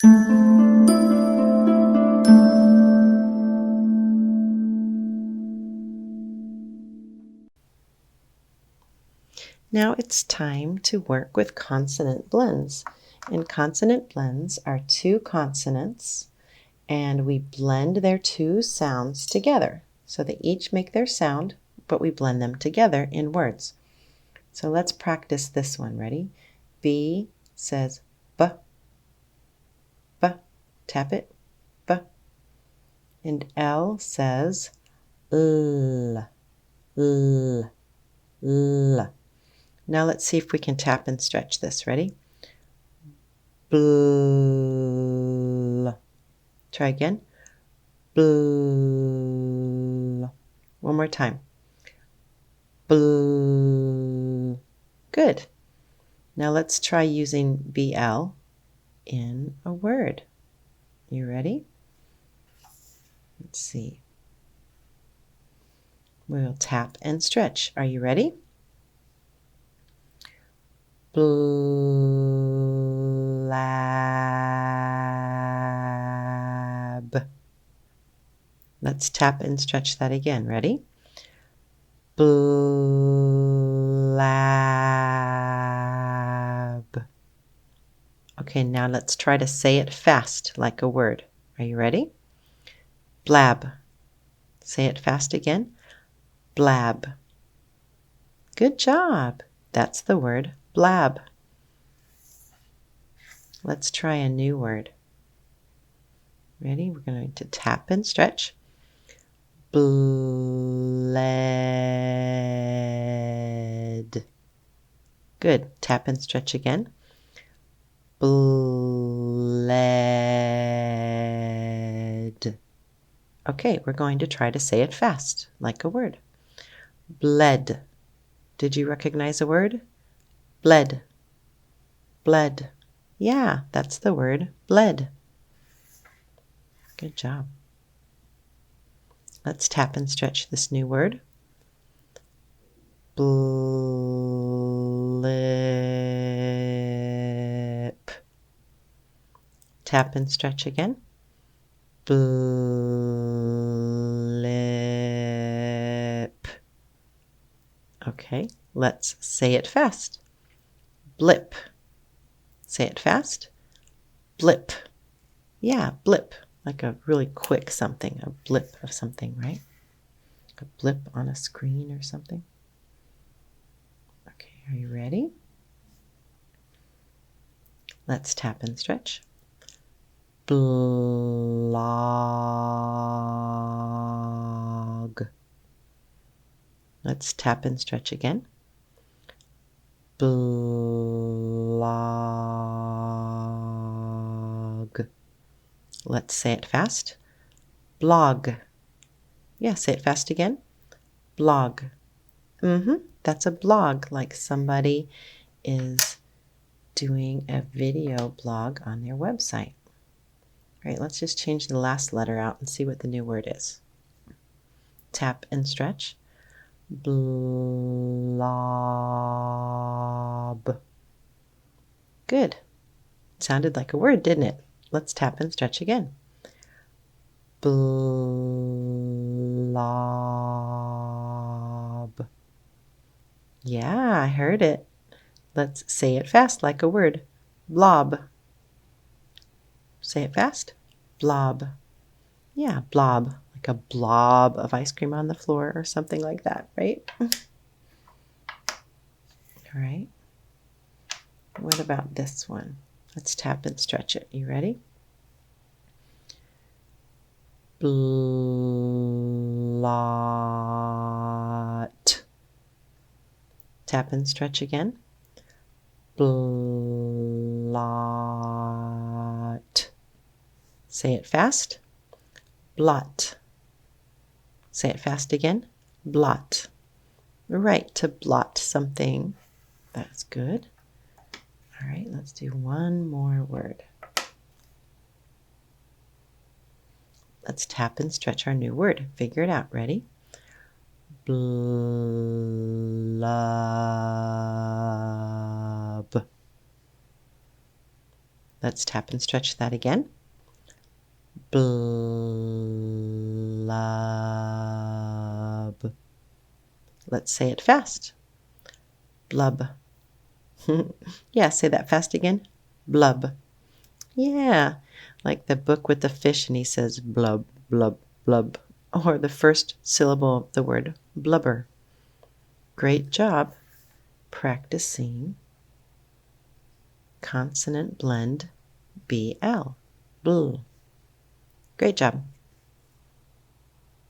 Now it's time to work with consonant blends. And consonant blends are two consonants, and we blend their two sounds together. So they each make their sound, but we blend them together in words. So let's practice this one. Ready? B says B, B. Tap it, B. And L says L, L, L. Now let's see if we can tap and stretch this. Ready? Bl. Try again. Bl. One more time. Bl. Good. Now let's try using BL in a word. You ready? Let's see. We'll tap and stretch. Are you ready? Blab. Let's tap and stretch that again. Ready? Blab. Okay, now let's try to say it fast like a word. Are you ready? Blab. Say it fast again. Blab. Good job. That's the word blab. Let's try a new word. Ready? We're going to tap and stretch. Bled. Good. Tap and stretch again. Bled. Okay, we're going to try to say it fast, like a word. Bled. Did you recognize a word? Bled. Bled. Yeah, that's the word bled. Good job. Let's tap and stretch this new word. Blip. Tap and stretch again. Blip. Okay, let's say it fast. Blip. Say it fast. Blip. Yeah, blip. Like a really quick something. A blip of something, right? A blip on a screen or something. Okay, are you ready? Let's tap and stretch. Blog. Let's tap and stretch again. Blog. Let's say it fast. Blog. Yeah, say it fast again. Blog. That's a blog, like somebody is doing a video blog on their website. All right, let's just change the last letter out and see what the new word is. Tap and stretch. Blob. Good. Sounded like a word, didn't it? Let's tap and stretch again. Blob. Yeah, I heard it. Let's say it fast like a word. Blob. Say it fast. Blob. Yeah, blob. Like a blob of ice cream on the floor or something like that, right? All right. What about this one? Let's tap and stretch it. You ready? Blot. Tap and stretch again. Blot. Say it fast. Blot. Say it fast again. Blot. Right, to blot something. That's good. All right, let's do one more word. Let's tap and stretch our new word. Figure it out. Ready? Blub. Let's tap and stretch that again. Blub. Let's say it fast. Blub. Yeah, say that fast again. Blub. Yeah, like the book with the fish and he says blub, blub, blub. Or the first syllable of the word blubber. Great job practicing consonant blend BL. Bl. Great job.